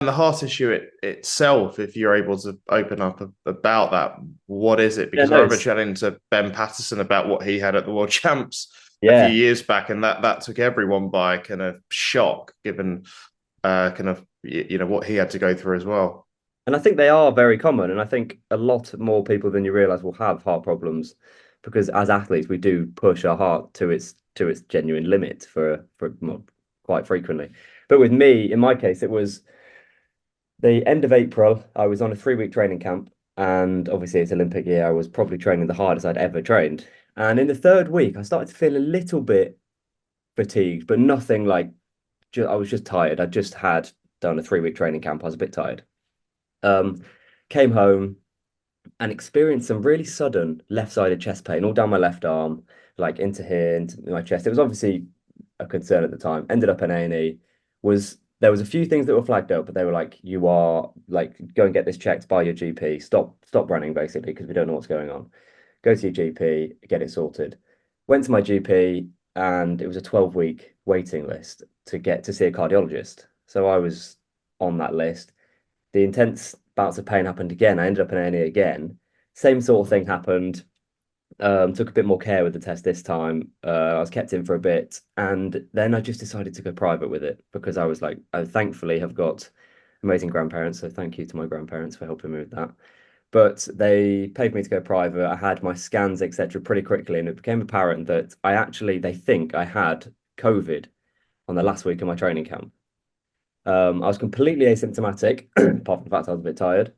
the heart issue itself, if you're able to open up about that, what is it? Yeah, Because I no, remember it's chatting to Ben Patterson about what he had at the World Champs a few yeah. years back, and that took everyone by kind of shock, given kind of what he had to go through as well. And I think they are very common. And I think a lot more people than you realize will have heart problems because as athletes, we do push our heart to its genuine limit for well, quite frequently. But with me, in my case, it was the end of April. I was on a 3 week training camp, and obviously it's Olympic year. I was probably training the hardest I'd ever trained. And in the third week, I started to feel a little bit fatigued, but nothing like I was just tired. I just had done a 3 week training camp. I was a bit tired. Um, Came home and experienced some really sudden left-sided chest pain all down my left arm, like into here, into my chest. It was obviously a concern at the time. Ended up in A&E. There was a few things that were flagged up, but they were like, you are like, go and get this checked by your GP. Stop running basically because we don't know what's going on. Go to your GP, get it sorted. Went to my GP and it was a 12-week waiting list to get to see a cardiologist. So I was on that list. The intense bouts of pain happened again. I ended up in A&E again. Same sort of thing happened. Took a bit more care with the test this time. I was kept in for a bit, and then I just decided to go private with it because I was like, I thankfully have got amazing grandparents, so thank you to my grandparents for helping me with that. But they paid me to go private. I had my scans, etc., pretty quickly, and it became apparent that they think I had COVID on the last week of my training camp. I was completely asymptomatic, apart from the fact I was a bit tired.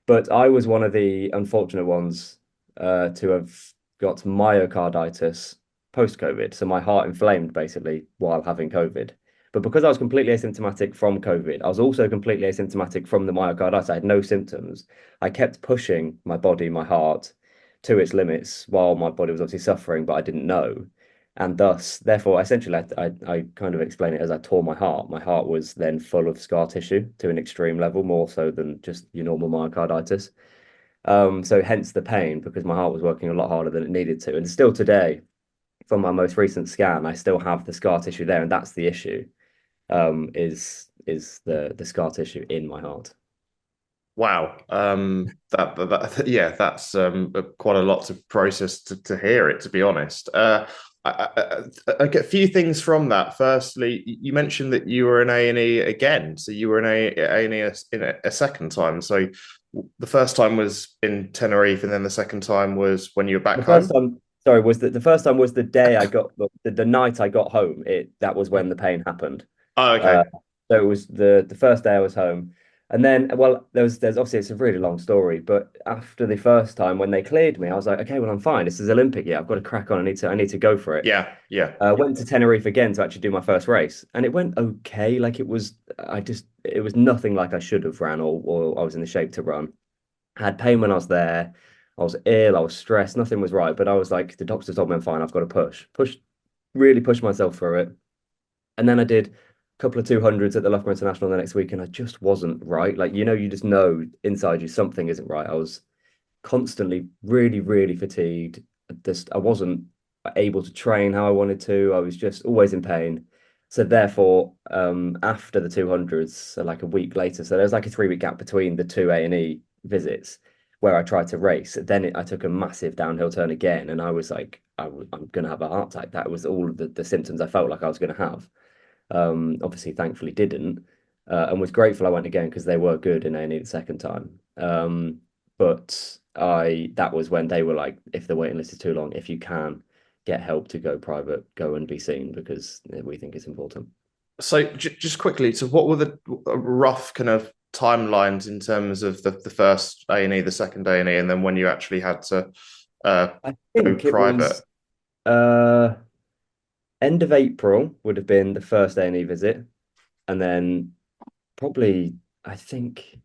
But I was one of the unfortunate ones to have got myocarditis post-COVID. So my heart inflamed basically while having COVID. But because I was completely asymptomatic from COVID, I was also completely asymptomatic from the myocarditis. I had no symptoms. I kept pushing my body, my heart to its limits while my body was obviously suffering, but I didn't know. And thus, therefore, essentially, I kind of explain it as I tore my heart. My heart was then full of scar tissue to an extreme level, more so than just your normal myocarditis. So hence the pain because my heart was working a lot harder than it needed to. And still today, from my most recent scan, I still have the scar tissue there, and that's the issue. Is the scar tissue in my heart? Wow. Yeah, that's quite a lot to process to hear it, to be honest. I get a few things from that. Firstly, you mentioned that you were in A&E again, so you were in A&E in a second time. So the first time was in Tenerife, and then the second time was when you were back The first home. time, sorry, was the first time was the day I got the night I got home. It that was when the pain happened. Oh, okay. Uh, so it was the first day I was home, and then well, there's obviously it's a really long story, but after the first time when they cleared me, I was like, okay, well I'm fine. This is Olympic year. I've got to crack on. I need to go for it. Yeah, yeah. Went to Tenerife again to actually do my first race, and it went okay. Like it was nothing like I should have ran or I was in the shape to run. I had pain when I was there. I was ill. I was stressed. Nothing was right. But I was like, the doctor told me I'm fine. I've got to really push myself through it. And then I did a couple of 200s at the Loughborough International the next week, and I just wasn't right. Like, you just know inside you something isn't right. I was constantly really, really fatigued. I wasn't able to train how I wanted to. I was just always in pain. So therefore, after the 200s, so like a week later, so there was like a 3 week gap between the two A&E visits where I tried to race. I took a massive downhill turn again, and I was like, I'm gonna have a heart attack. That was all of the symptoms I felt like I was gonna have. Obviously, thankfully, didn't, and was grateful I went again because they were good and they needed a second time. But that was when they were like, if the waiting list is too long, if you can get help to go private, go and be seen because we think it's important. So just quickly, so what were the rough kind of timelines in terms of the first A&E, the second A&E, and then when you actually had to uh, I go think it private? was uh end of April would have been the first A&E visit, and then probably I think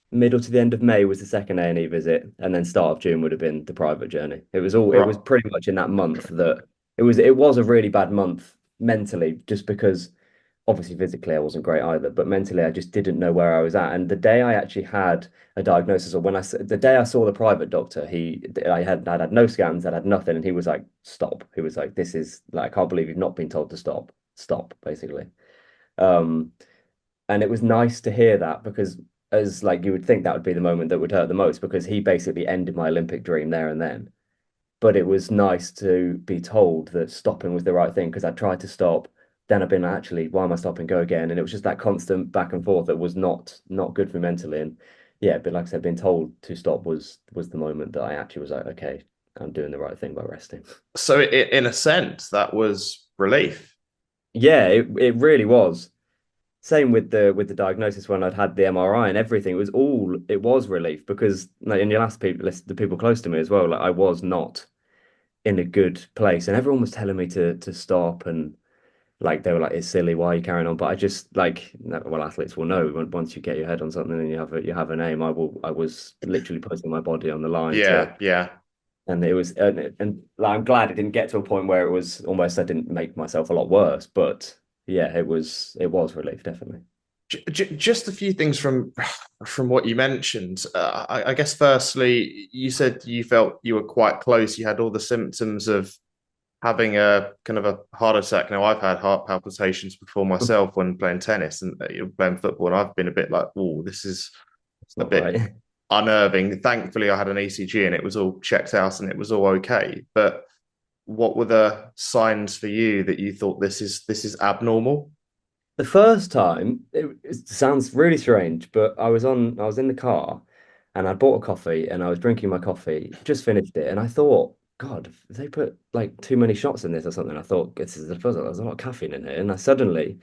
middle to the end of May was the second A&E visit, and then start of June would have been the private journey. It was Right. pretty much in that month that it was a really bad month mentally, just because obviously physically I wasn't great either, but mentally I just didn't know where I was at. And the day I actually had a diagnosis, or the day I saw the private doctor, I'd had no scans, I'd had nothing, and he was like, "Stop." He was like, "This is like I can't believe you've not been told to stop. Stop," basically. Um, And it was nice to hear that because as like you would think that would be the moment that would hurt the most because he basically ended my Olympic dream there and then. But it was nice to be told that stopping was the right thing because I tried to stop. Then I've been like, actually, why am I stopping? Go again. And it was just that constant back and forth that was not good for me mentally. And yeah, but like I said, being told to stop was the moment that I actually was like, okay, I'm doing the right thing by resting. So in a sense, that was relief. Yeah, it really was. Same with the diagnosis when I'd had the MRI and everything. It was relief because like, and you'll ask people, the people close to me as well, like I was not in a good place, and everyone was telling me to stop, and like they were like, "It's silly, why are you carrying on?" But I just like, no, well, athletes will know once you get your head on something and you have an aim. I was literally putting my body on the line to, Yeah, yeah. and it was, and like, I'm glad it didn't get to a point where it was almost I didn't make myself a lot worse, but yeah, it was relief definitely. Just a few things from what you mentioned. I guess firstly, you said you felt you were quite close. You had all the symptoms of having a kind of a heart attack. Now, I've had heart palpitations before myself when playing tennis and playing football, and I've been a bit like, "Oh, this is It's a not bit right. unnerving." Thankfully, I had an ECG and it was all checked out and it was all okay. But what were the signs for you that you thought this is abnormal? The first time, it sounds really strange, but I was in the car and I bought a coffee and I was drinking my coffee, just finished it, and I thought, God, if they put like too many shots in this or something. I thought this is the first, there's a lot of caffeine in here. And I suddenly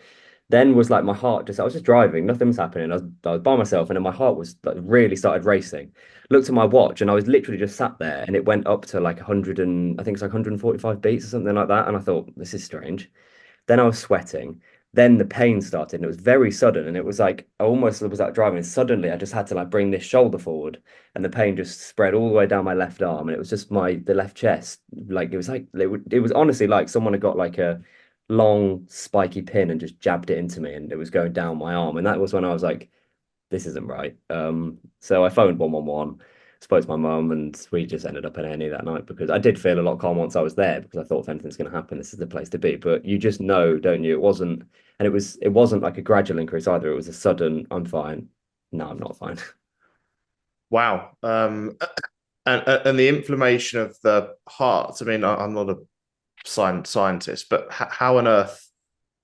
then was like my heart just, I was just driving, nothing was happening. I was by myself and then my heart was like really started racing. Looked at my watch and I was literally just sat there and it went up to like 100 and I think it's like 145 beats or something like that. And I thought, this is strange. Then I was sweating. Then the pain started, and it was very sudden. And it was like I almost was like driving, and suddenly I just had to like bring this shoulder forward, and the pain just spread all the way down my left arm, and it was just the left chest. Like it was honestly like someone had got like a long spiky pin and just jabbed it into me, and it was going down my arm. And that was when I was like, this isn't right. So I phoned 111, spoke to my mum, and we just ended up in A&E that night because I did feel a lot calm once I was there because I thought if anything's going to happen, this is the place to be. But you just know, don't you? It wasn't like a gradual increase either. It was a sudden, I'm fine. No, I'm not fine. Wow. And the inflammation of the heart. I mean, I'm not a scientist, but how on earth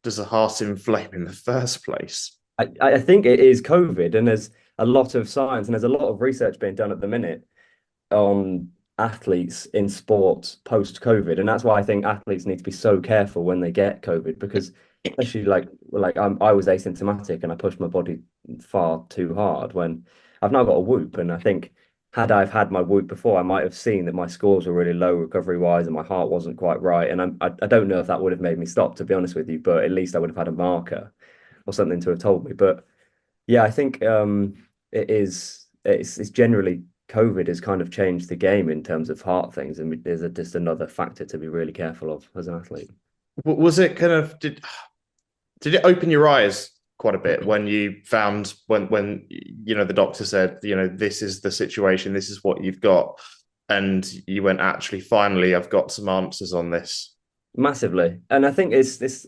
does a heart inflame in the first place? I think it is COVID, and there's a lot of science and there's a lot of research being done at the minute on athletes in sports post COVID, and that's why I think athletes need to be so careful when they get COVID because especially I was asymptomatic and I pushed my body far too hard when I've now got a whoop, and I think had I've had my whoop before, I might have seen that my scores were really low recovery wise and my heart wasn't quite right, and I don't know if that would have made me stop to be honest with you, but at least I would have had a marker or something to have told me, but. Yeah, I think it's generally COVID has kind of changed the game in terms of heart things, and there's just another factor to be really careful of as an athlete. Was it kind of did it open your eyes quite a bit when you found when the doctor said this is the situation, this is what you've got, and you went, actually, finally I've got some answers on this. Massively, and I think it's this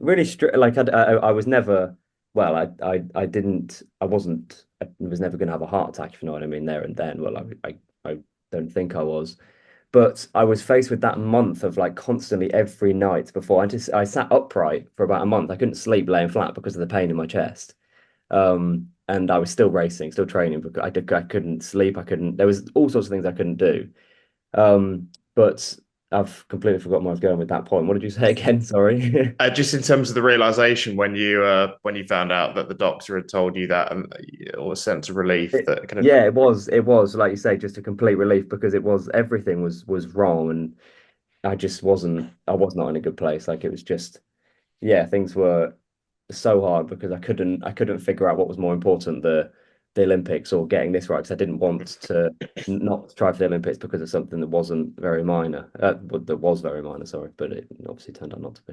really strict. Like I was never well, I didn't I wasn't I was never going to have a heart attack if you know what I mean there and then. Well, I don't think I was. But I was faced with that month of like constantly every night before I sat upright for about a month. I couldn't sleep laying flat because of the pain in my chest. And I was still racing, still training because I couldn't sleep. I couldn't, there was all sorts of things I couldn't do. But I've completely forgotten where I was going with that point. What did you say again? Sorry. Just in terms of the realization when you found out that the doctor had told you that, and or a sense of relief that kind of. Yeah, it was like you say, just a complete relief because it was everything was wrong and I was not in a good place. Like it was just yeah, things were so hard because I couldn't figure out what was more important, the Olympics or getting this right because I didn't want to not try for the Olympics because of something that wasn't very minor, that was very minor, sorry, but it obviously turned out not to be.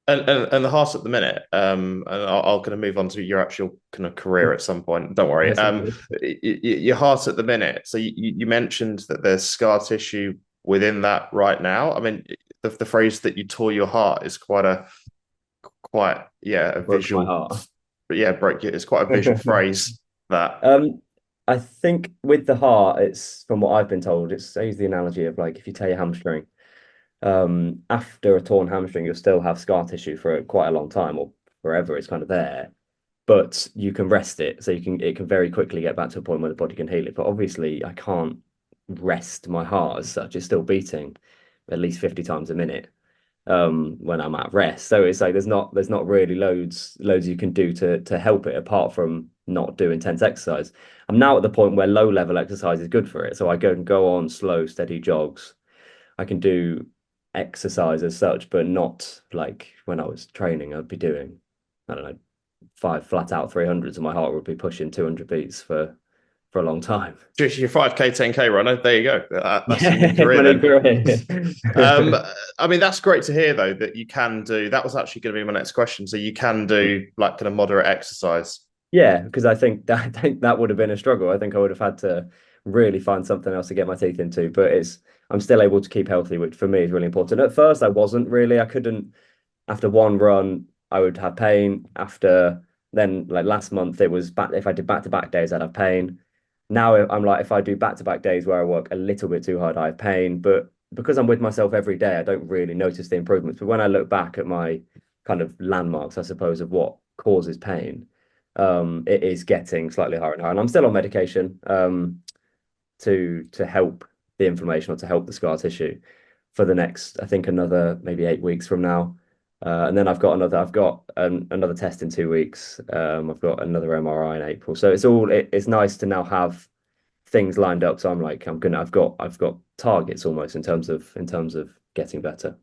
And the heart at the minute, and I'll kind of move on to your actual kind of career at some point. Don't worry. Yes, okay. Your heart at the minute. So you mentioned that there's scar tissue within that right now. I mean, the phrase that you tore your heart is quite, yeah, a Broke my visual heart. but yeah, break it. It's quite a visual phrase that. Um, I think with the heart, it's from what I've been told, it's I use the analogy of like if you tear your hamstring, after a torn hamstring, you'll still have scar tissue for quite a long time or forever. It's kind of there, but you can rest it, so it can very quickly get back to a point where the body can heal it. But obviously, I can't rest my heart as such. It's still beating at least 50 times a minute when I'm at rest. So it's like there's not really loads you can do to help it apart from not do intense exercise. I'm now at the point where low level exercise is good for it. So I can go on slow, steady jogs. I can do exercise as such, but not like when I was training, I'd be doing, I don't know, five flat out 300s and my heart would be pushing 200 beats for a long time. Just your 5K, 10K runner. There you go. That's your new Yeah, career my new then. career. Um, I mean, that's great to hear though that you can do. That was actually going to be my next question. So you can do like kind of moderate exercise. Yeah, because I think that would have been a struggle. I think I would have had to really find something else to get my teeth into. But it's I'm still able to keep healthy, which for me is really important. At first, I wasn't really. I couldn't. After one run, I would have pain. After then, like last month, it was back. If I did back-to-back days, I'd have pain. Now I'm like, if I do back-to-back days where I work a little bit too hard, I have pain. But because I'm with myself every day, I don't really notice the improvements. But when I look back at my kind of landmarks, I suppose, of what causes pain it is getting slightly higher and higher. And I'm still on medication to help the inflammation or to help the scar tissue for the next, I think, another maybe 8 weeks from now. And then I've got another test in 2 weeks. I've got another MRI in April. So it's nice to now have things lined up. So I'm like, I've got targets almost in terms of getting better.